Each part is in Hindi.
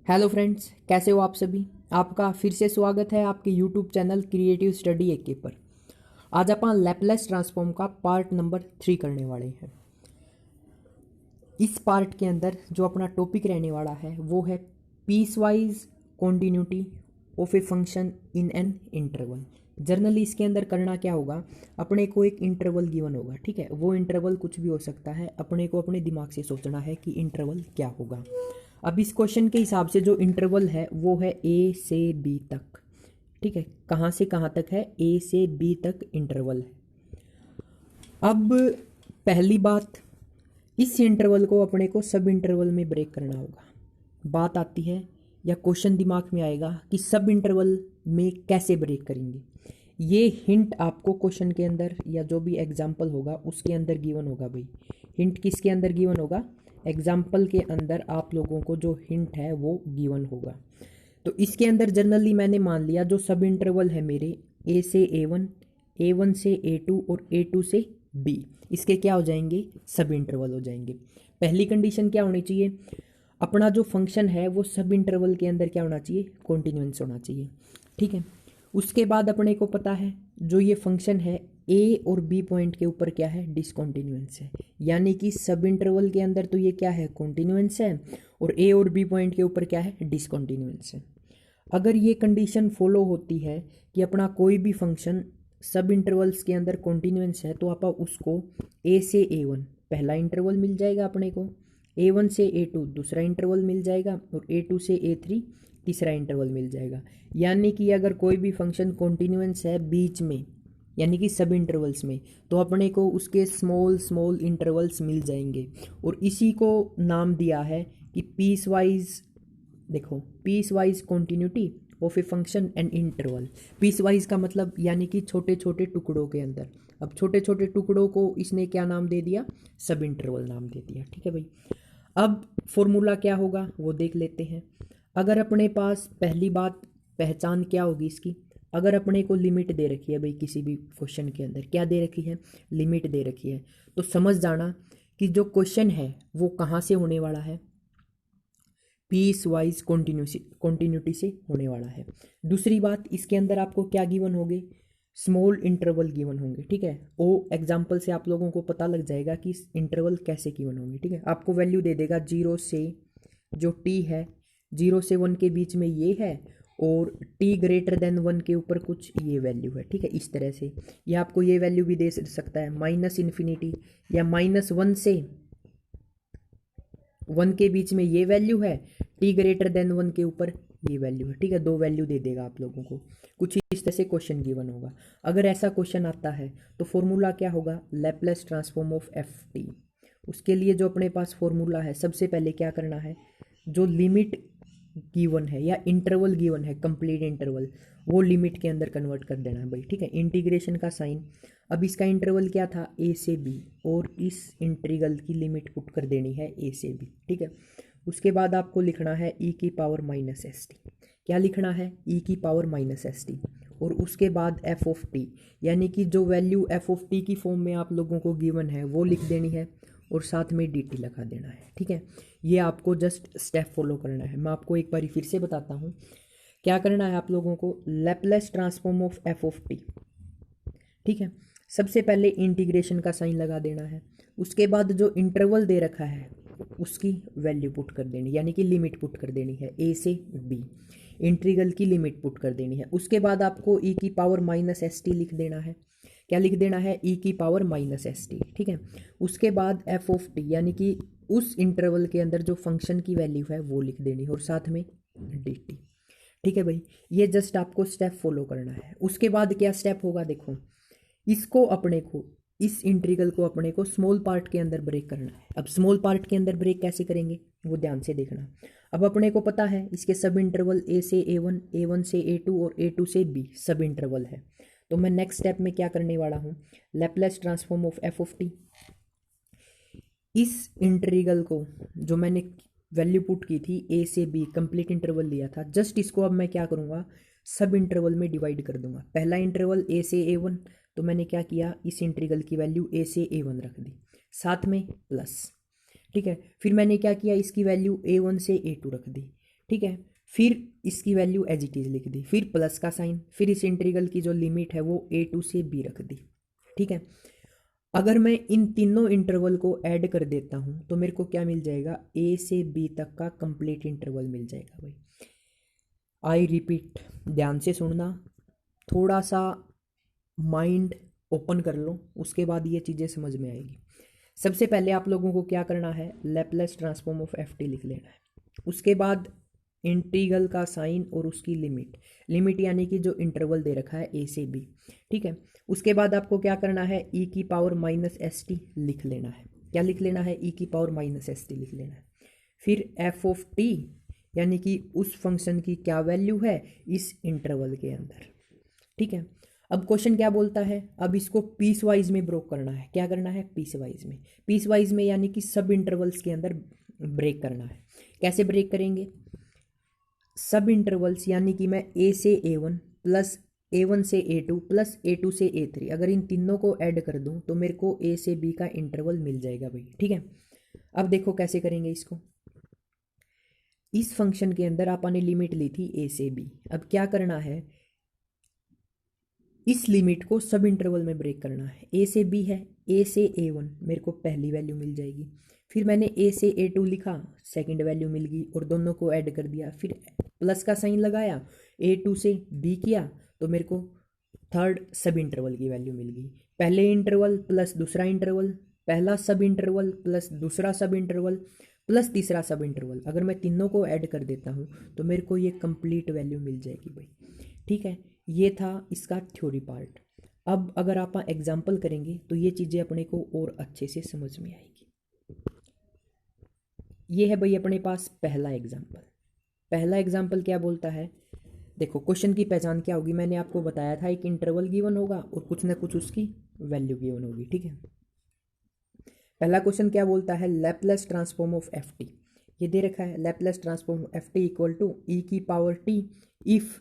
हेलो फ्रेंड्स, कैसे हो आप सभी। आपका फिर से स्वागत है आपके यूट्यूब चैनल क्रिएटिव स्टडी एके पर। आज अपन लैपलेस ट्रांसफॉर्म का पार्ट नंबर 3 करने वाले हैं। इस पार्ट के अंदर जो अपना टॉपिक रहने वाला है वो है piece wise continuity of a function in an interval. Generally इसके अंदर करना क्या होगा, अपने को एक इंटरवल गिवन होगा, ठीक है। वो इंटरवल कुछ भी हो सकता है, अपने को अपने दिमाग से सोचना है कि इंटरवल क्या होगा। अब इस क्वेश्चन के हिसाब से जो इंटरवल है वो है ए से बी तक, ठीक है। कहाँ से कहाँ तक है, ए से बी तक इंटरवल है। अब पहली बात, इस इंटरवल को अपने को सब इंटरवल में ब्रेक करना होगा। बात आती है या क्वेश्चन दिमाग में आएगा कि सब इंटरवल में कैसे ब्रेक करेंगे। ये हिंट आपको क्वेश्चन के अंदर या जो भी एग्जाम्पल होगा उसके अंदर गिवन होगा भाई। हिंट किसके अंदर गिवन होगा, एग्जाम्पल के अंदर आप लोगों को जो हिंट है वो गिवन होगा। तो इसके अंदर जनरली मैंने मान लिया जो सब इंटरवल है मेरे ए से ए वन से ए टू और ए टू से बी, इसके क्या हो जाएंगे, सब इंटरवल हो जाएंगे। पहली कंडीशन क्या होनी चाहिए, अपना जो फंक्शन है वो सब इंटरवल के अंदर क्या होना चाहिए, कॉन्टिन्यूएंस होना चाहिए, ठीक है। उसके बाद अपने को पता है जो ये फंक्शन है ए और बी पॉइंट के ऊपर क्या है, डिसकॉन्टिन्यूएंस है। यानी कि सब इंटरवल के अंदर तो ये क्या है, कॉन्टिन्यूएंस है, और ए और बी पॉइंट के ऊपर क्या है, डिसकॉन्टिन्यूएंस है। अगर ये कंडीशन फॉलो होती है कि अपना कोई भी फंक्शन सब इंटरवल्स के अंदर कॉन्टिन्यूएंस है, तो आप उसको ए से ए वन पहला इंटरवल मिल जाएगा अपने को, ए वन से ए टू दूसरा इंटरवल मिल जाएगा, और ए टू से ए थ्री तीसरा इंटरवल मिल जाएगा। यानी कि अगर कोई भी फंक्शन कॉन्टिन्यूएंस है बीच में, यानी कि सब इंटरवल्स में, तो अपने को उसके स्मॉल स्मॉल इंटरवल्स मिल जाएंगे। और इसी को नाम दिया है कि पीस वाइज, देखो piece wise continuity of a function and interval. Piece wise का मतलब यानी कि छोटे छोटे टुकड़ों के अंदर। अब छोटे छोटे टुकड़ों को इसने क्या नाम दे दिया, सब इंटरवल नाम दे दिया, ठीक है भाई। अब फॉर्मूला क्या होगा वो देख लेते हैं। अगर अपने पास पहली बात पहचान क्या होगी इसकी, अगर अपने को लिमिट दे रखी है भाई, किसी भी क्वेश्चन के अंदर क्या दे रखी है, लिमिट दे रखी है, तो समझ जाना कि जो क्वेश्चन है वो कहाँ से होने वाला है, पीस वाइज कॉन्टिन्यूटी से होने वाला है। दूसरी बात, इसके अंदर आपको क्या गिवन होंगे, स्मॉल इंटरवल गिवन होंगे, ठीक है। वो एग्जाम्पल से आप लोगों को पता लग जाएगा कि इंटरवल कैसे गिवन होंगे, ठीक है। आपको वैल्यू दे देगा जीरो से, जो टी है जीरो से वन के बीच में ये है, और टी ग्रेटर देन वन के ऊपर कुछ ये वैल्यू है, ठीक है। इस तरह से ये आपको ये वैल्यू भी दे सकता है माइनस इन्फिनिटी, या माइनस वन से वन के बीच में ये वैल्यू है, टी ग्रेटर देन वन के ऊपर ये वैल्यू है, ठीक है। दो वैल्यू दे देगा आप लोगों को, कुछ इस तरह से क्वेश्चन गिवन होगा। अगर ऐसा क्वेश्चन आता है तो फॉर्मूला क्या होगा, Laplace transform of F T. उसके लिए जो अपने पास फॉर्मूला है, सबसे पहले क्या करना है, जो लिमिट गिवन है या इंटरवल गिवन है, कंप्लीट इंटरवल, वो लिमिट के अंदर कन्वर्ट कर देना है भाई, ठीक है। इंटीग्रेशन का साइन, अब इसका इंटरवल क्या था, ए से बी, और इस इंटीग्रल की लिमिट पुट कर देनी है ए से बी, ठीक है। उसके बाद आपको लिखना है ई की पावर माइनस एस टी। क्या लिखना है, ई की पावर माइनस एस टी, और उसके बाद एफ ऑफ टी, यानी कि जो वैल्यू एफ ऑफ टी की फॉर्म में आप लोगों को गिवन है वो लिख देनी है, और साथ में डी टी लगा देना है, ठीक है। ये आपको जस्ट स्टेप फॉलो करना है। मैं आपको एक बार फिर से बताता हूँ क्या करना है आप लोगों को, Laplace transform of F of T, ठीक है। सबसे पहले इंटीग्रेशन का साइन लगा देना है, उसके बाद जो इंटरवल दे रखा है उसकी वैल्यू पुट कर देनी, यानी कि लिमिट पुट कर देनी है ए से बी, इंटीग्रल की लिमिट पुट कर देनी है। उसके बाद आपको ई की पावर माइनस एस टी लिख देना है। क्या लिख देना है, ई की पावर माइनस एस टी, ठीक है। उसके बाद एफ ऑफ टी, यानी कि उस इंटरवल के अंदर जो फंक्शन की वैल्यू है वो लिख देनी है, और साथ में डी टी, ठीक है भाई। ये जस्ट आपको स्टेप फॉलो करना है। उसके बाद क्या स्टेप होगा, देखो इसको अपने को, इस इंटीग्रल को अपने को स्मॉल पार्ट के अंदर ब्रेक करना है। अब स्मॉल पार्ट के अंदर ब्रेक कैसे करेंगे वो ध्यान से देखना। अब अपने को पता है इसके सब इंटरवल ए से ए वन से ए टू और ए टू से बी सब इंटरवल है। तो मैं नेक्स्ट स्टेप में क्या करने वाला हूँ, Laplace transform of F of T, इस इंटीग्रल को जो मैंने वैल्यू पुट की थी ए से बी, कंप्लीट इंटरवल लिया था, जस्ट इसको अब मैं क्या करूँगा, सब इंटरवल में डिवाइड कर दूंगा। पहला इंटरवल ए से ए वन, तो मैंने क्या किया, इस इंटीग्रल की वैल्यू ए से ए वन रख दी, साथ में प्लस, ठीक है। फिर मैंने क्या किया, इसकी वैल्यू ए वन से ए टू रख दी, ठीक है। फिर इसकी वैल्यू एज इट इज़ लिख दी, फिर प्लस का साइन, फिर इस इंटीग्रल की जो लिमिट है वो a2 से b रख दी, ठीक है। अगर मैं इन तीनों इंटरवल को ऐड कर देता हूँ तो मेरे को क्या मिल जाएगा, a से b तक का कंप्लीट इंटरवल मिल जाएगा भाई। आई रिपीट, ध्यान से सुनना, थोड़ा सा माइंड ओपन कर लो, उसके बाद ये चीज़ें समझ में आएगी। सबसे पहले आप लोगों को क्या करना है, Laplace transform of F T लिख लेना है। उसके बाद इंटीग्रल का साइन और उसकी लिमिट, लिमिट यानी कि जो इंटरवल दे रखा है ए से बी, ठीक है। उसके बाद आपको क्या करना है, ई की पावर माइनस एस टी लिख लेना है। क्या लिख लेना है, ई की पावर माइनस एस टी लिख लेना है। फिर एफ ऑफ टी यानी कि उस फंक्शन की क्या वैल्यू है इस इंटरवल के अंदर, ठीक है। अब क्वेश्चन क्या बोलता है, अब इसको पीस वाइज में ब्रेक करना है। क्या करना है, पीस वाइज में, पीस वाइज में यानी कि सब इंटरवल्स के अंदर ब्रेक करना है। कैसे ब्रेक करेंगे, सब इंटरवल्स यानी कि मैं ए से ए वन प्लस A1 से A2 प्लस A2 से A3, अगर इन तीनों को ऐड कर दूं तो मेरे को A से B का इंटरवल मिल जाएगा भाई, ठीक है। अब देखो कैसे करेंगे इसको, इस फंक्शन के अंदर आपने लिमिट ली थी A से B, अब क्या करना है, इस लिमिट को सब इंटरवल में ब्रेक करना है। A से B है, A से A1 मेरे को पहली वैल्यू मिल जाएगी, फिर मैंने A से A2 लिखा, सेकंड वैल्यू मिल गई और दोनों को ऐड कर दिया, फिर प्लस का साइन लगाया, A2 से B किया तो मेरे को थर्ड सब इंटरवल की वैल्यू मिल गई। पहले इंटरवल प्लस दूसरा इंटरवल, पहला सब इंटरवल प्लस दूसरा सब इंटरवल प्लस तीसरा सब इंटरवल, अगर मैं तीनों को ऐड कर देता हूँ तो मेरे को ये कंप्लीट वैल्यू मिल जाएगी भाई, ठीक है। ये था इसका थ्योरी पार्ट। अब अगर आप एग्जाम्पल करेंगे तो ये चीज़ें अपने को और अच्छे से समझ में आएगी। ये है भाई अपने पास पहला एग्जाम्पल। पहला एग्जाम्पल क्या बोलता है, देखो क्वेश्चन की पहचान क्या होगी, मैंने आपको बताया था एक इंटरवल गिवन होगा और कुछ ना कुछ उसकी वैल्यू गिवन होगी, ठीक है। पहला क्वेश्चन क्या बोलता है, Laplace transform of F T, ये दे रखा है Laplace transform F T equal to E की पावर टी इफ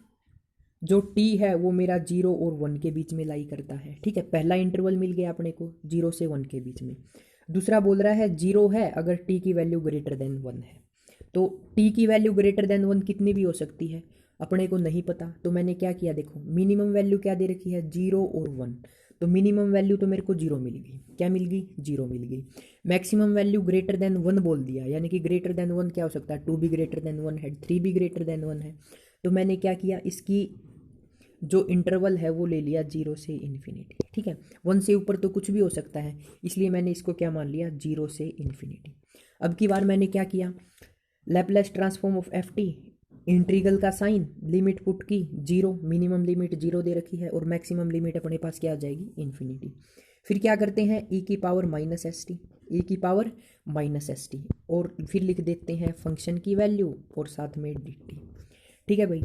जो टी है वो मेरा 0 और 1 के बीच में लाई करता है, ठीक है। पहला इंटरवल मिल गया अपने को 0 से 1 के बीच में। दूसरा बोल रहा है 0 है अगर टी की वैल्यू ग्रेटर देन 1 है, तो टी की वैल्यू ग्रेटर देन 1 कितनी भी हो सकती है अपने को नहीं पता, तो मैंने क्या किया, देखो मिनिमम वैल्यू क्या दे रखी है 0 और 1, तो मिनिमम वैल्यू तो मेरे को 0 मिल गई, क्या मिल गई 0 मिल गई। मैक्सिमम वैल्यू ग्रेटर देन 1 बोल दिया, यानी कि ग्रेटर देन 1 क्या हो सकता है, 2 भी ग्रेटर देन 1 है, 3 भी ग्रेटर देन 1 है, तो मैंने क्या किया, इसकी जो इंटरवल है वो ले लिया 0 से इन्फिनिटी, ठीक है। 1 से ऊपर तो कुछ भी हो सकता है, इसलिए मैंने इसको क्या मान लिया 0 से इन्फिनिटी। अब की बार मैंने क्या किया, Laplace transform of F T, integral का साइन, लिमिट पुट की 0, मिनिमम लिमिट 0 दे रखी है और मैक्सिमम लिमिट अपने पास क्या आ जाएगी इन्फिनिटी। फिर क्या करते हैं, ई की पावर माइनस एस टी, ई की पावर माइनस एस टी, और फिर लिख देते हैं फंक्शन की वैल्यू और साथ में डी टी, ठीक है भाई।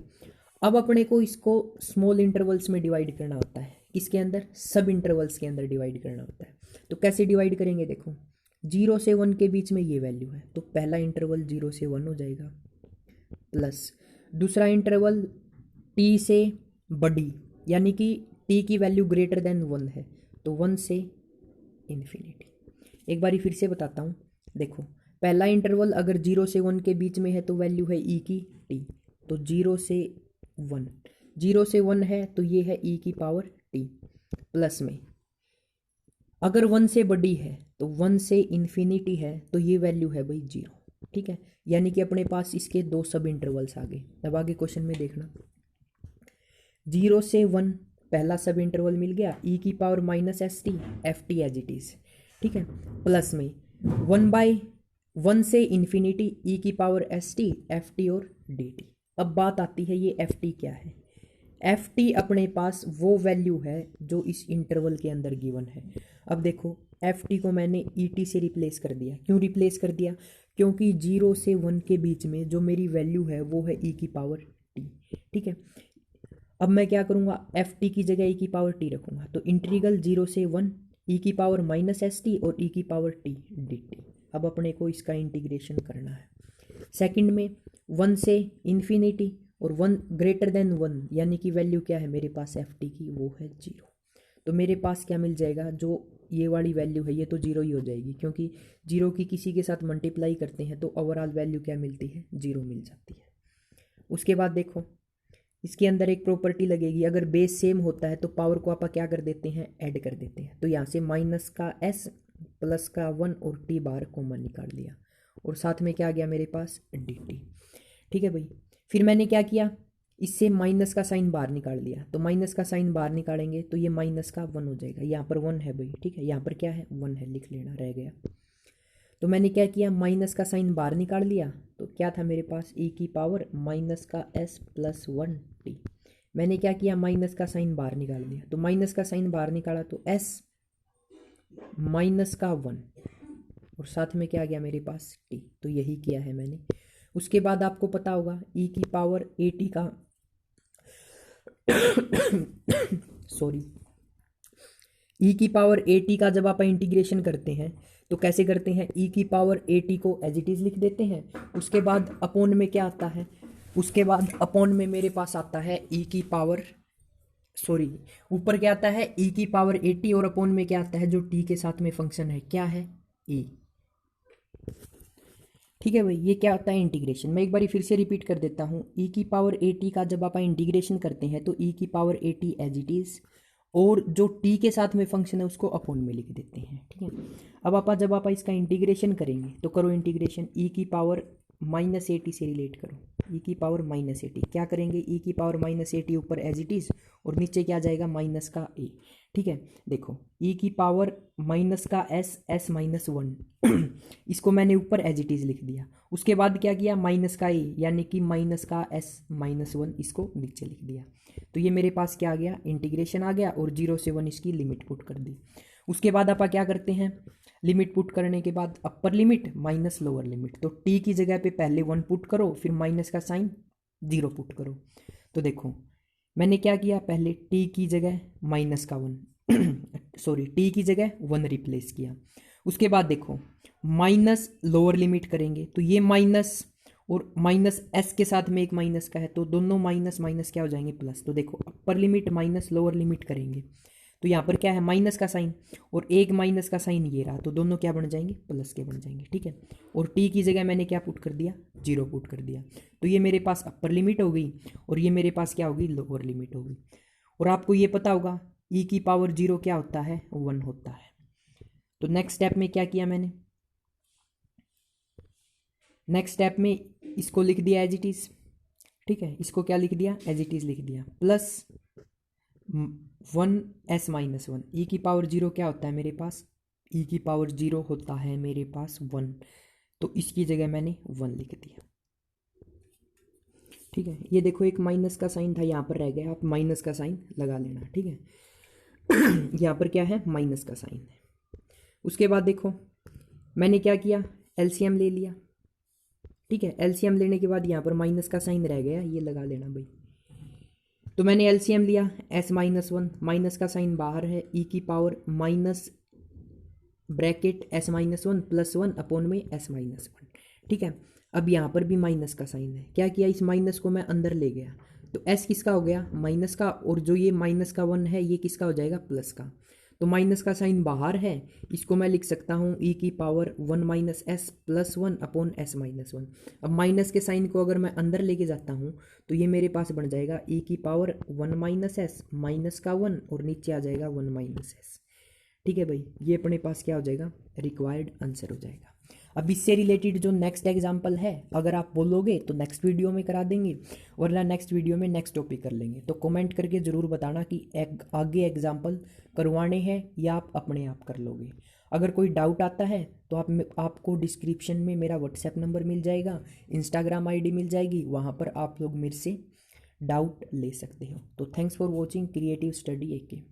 अब अपने को इसको स्मॉल इंटरवल्स में डिवाइड करना होता है, किसके अंदर, सब इंटरवल्स के अंदर डिवाइड करना होता है। तो कैसे डिवाइड करेंगे, देखो 0 से 1 के बीच में ये वैल्यू है तो पहला इंटरवल 0 से 1 हो जाएगा, प्लस दूसरा इंटरवल t से बड़ी यानी कि t की वैल्यू ग्रेटर देन 1 है तो 1 से इन्फिनिटी। एक बारी फिर से बताता हूँ, देखो पहला इंटरवल अगर 0 से 1 के बीच में है तो वैल्यू है e की t, तो 0 से 1, 0 से 1 है तो ये है e की पावर t, प्लस में अगर 1 से बड़ी है तो 1 से इन्फिनिटी है तो ये वैल्यू है भाई 0, ठीक है। यानी कि अपने पास इसके दो सब इंटरवल्स आ गए। अब आगे क्वेश्चन में देखना, 0 से 1 पहला सब इंटरवल मिल गया, ई की power minus s t f t as it is, ठीक है, प्लस में 1/1 से इन्फिनिटी ई की power s t f t और डी टी। अब बात आती है ये एफ टी क्या है, एफ टी अपने पास वो वैल्यू है जो इस इंटरवल के अंदर गिवन है। अब देखो एफ टी को मैंने ई टी से रिप्लेस कर दिया, क्यों रिप्लेस कर दिया, क्योंकि 0 से 1 के बीच में जो मेरी वैल्यू है वो है ई की पावर टी, ठीक है। अब मैं क्या करूँगा, एफ टी की जगह ई की पावर टी रखूँगा, तो इंटीग्रल 0 से 1 ई की पावर माइनस एस टी और ई की पावर टी डी टी। अब अपने को इसका इंटीग्रेशन करना है। सेकंड में 1 से इन्फिनिटी और 1 ग्रेटर देन 1 यानी कि वैल्यू क्या है मेरे पास एफ टी की, वो है 0, तो मेरे पास क्या मिल जाएगा, जो ये वाली वैल्यू है ये तो 0 ही हो जाएगी, क्योंकि 0 की किसी के साथ मल्टीप्लाई करते हैं तो ओवरऑल वैल्यू क्या मिलती है 0 मिल जाती है। उसके बाद देखो इसके अंदर एक प्रॉपर्टी लगेगी, अगर बेस सेम होता है तो पावर को आप क्या कर देते हैं, ऐड कर देते हैं। तो यहाँ से माइनस का s प्लस का 1 और t बार कॉमन निकाल लिया और साथ में क्या आ गया मेरे पास dt। ठीक है भाई, फिर मैंने क्या किया, इससे माइनस का साइन बाहर निकाल लिया। तो माइनस का साइन बाहर निकालेंगे तो ये माइनस का 1 हो जाएगा। यहाँ पर 1 है भाई, ठीक है, यहाँ पर क्या है 1 है, लिख लेना, रह गया। तो मैंने क्या किया, माइनस का साइन बाहर निकाल लिया, तो क्या था मेरे पास e की पावर माइनस का s प्लस 1t। मैंने क्या किया, माइनस का साइन बाहर निकाल दिया, तो माइनस का साइन बाहर निकाला तो s माइनस का 1 और साथ में क्या आ गया मेरे पास t। तो यही किया है मैंने। उसके बाद आपको पता होगा e की पावर at का सॉरी, e की पावर at का जब आप इंटीग्रेशन करते हैं तो कैसे करते हैं, e की पावर at को एज इट इज़ लिख देते हैं। उसके बाद अपॉन में क्या आता है, उसके बाद अपॉन में मेरे पास आता है e की पावर सॉरी ऊपर क्या आता है e की पावर 80 और अपॉन में क्या आता है जो t के साथ में फंक्शन है, क्या है e। ठीक है भाई, ये क्या होता है इंटीग्रेशन। मैं एक बार फिर से रिपीट कर देता हूँ, e की पावर 80 का जब आप इंटीग्रेशन करते हैं तो e की पावर 80 एज इट इज़ और जो t के साथ में फंक्शन है उसको अपॉन में लिख देते हैं। ठीक है, अब जब आप इसका इंटीग्रेशन करेंगे तो करो इंटीग्रेशन, e की पावर -80 से रिलेट करो, e की पावर -80 क्या करेंगे, e की पावर -80 ऊपर एज इट इज़ और नीचे क्या जाएगा माइनस का a। ठीक है, देखो e की पावर माइनस का s माइनस 1 इसको मैंने ऊपर एज इट इज़ लिख दिया। उसके बाद क्या किया, माइनस का a यानी कि माइनस का s माइनस 1 इसको नीचे लिख दिया। तो ये मेरे पास क्या आ गया, इंटीग्रेशन आ गया और 0 से 1 इसकी लिमिट पुट कर दी। उसके बाद आप क्या करते हैं, लिमिट पुट करने के बाद upper limit minus lower limit, तो t की जगह पे पहले 1 पुट करो फिर माइनस का साइन 0 पुट करो। तो देखो मैंने क्या किया, पहले t की जगह माइनस का 1 सॉरी t की जगह 1 रिप्लेस किया। उसके बाद देखो माइनस लोअर लिमिट करेंगे तो ये माइनस और माइनस s के साथ में एक माइनस का है तो दोनों माइनस माइनस क्या हो जाएंगे प्लस। तो देखो upper limit minus lower limit करेंगे तो यहाँ पर क्या है माइनस का साइन और एक माइनस का साइन ये रहा, तो दोनों क्या बन जाएंगे प्लस के बन जाएंगे। ठीक है, और t की जगह मैंने क्या पुट कर दिया, 0 पुट कर दिया। तो ये मेरे पास अपर लिमिट हो गई और ये मेरे पास क्या होगी लोअर लिमिट होगी। और आपको ये पता होगा e की पावर 0 क्या होता है 1 होता है। तो नेक्स्ट स्टेप में क्या किया मैंने, नेक्स्ट स्टेप में इसको लिख दिया एज इट इज़। ठीक है, इसको क्या लिख दिया एज इट इज़ लिख दिया प्लस 1s माइनस 1। e की पावर 0 क्या होता है मेरे पास, e की पावर 0 होता है मेरे पास 1, तो इसकी जगह मैंने 1 लिख दिया। ठीक है, ये देखो एक माइनस का साइन था यहाँ पर रह गया, आप माइनस का साइन लगा लेना। ठीक है यहाँ पर क्या है माइनस का साइन है। उसके बाद देखो मैंने क्या किया, एलसीएम ले लिया। ठीक है, एलसीएम लेने के बाद यहाँ पर माइनस का साइन रह गया, ये लगा लेना भाई। तो मैंने एलसीएम लिया s माइनस 1, माइनस का साइन बाहर है, e की power minus bracket s minus 1 plus 1 upon में s माइनस 1। ठीक है, अब यहाँ पर भी माइनस का साइन है, क्या किया इस माइनस को मैं अंदर ले गया तो s किसका हो गया माइनस का और जो ये माइनस का 1 है ये किसका हो जाएगा प्लस का। तो माइनस का साइन बाहर है, इसको मैं लिख सकता हूँ e की power 1 minus S plus 1 upon s minus 1। अब माइनस के साइन को अगर मैं अंदर लेके जाता हूँ तो ये मेरे पास बन जाएगा e की पावर 1 माइनस एस माइनस का 1 और नीचे आ जाएगा 1 माइनस एस। ठीक है भाई, ये अपने पास क्या हो जाएगा रिक्वायर्ड आंसर हो जाएगा। अब इससे रिलेटेड जो नेक्स्ट एग्जाम्पल है अगर आप बोलोगे तो नेक्स्ट वीडियो में करा देंगे, वरना नेक्स्ट वीडियो में नेक्स्ट टॉपिक कर लेंगे। तो कमेंट करके ज़रूर बताना कि आगे एग्जाम्पल करवाने हैं या आप अपने आप कर लोगे। अगर कोई डाउट आता है तो आपको डिस्क्रिप्शन में मेरा व्हाट्सएप नंबर मिल जाएगा, इंस्टाग्राम आईडी मिल जाएगी, वहाँ पर आप लोग मेरे से डाउट ले सकते हो। तो thanks for watching creative study AK।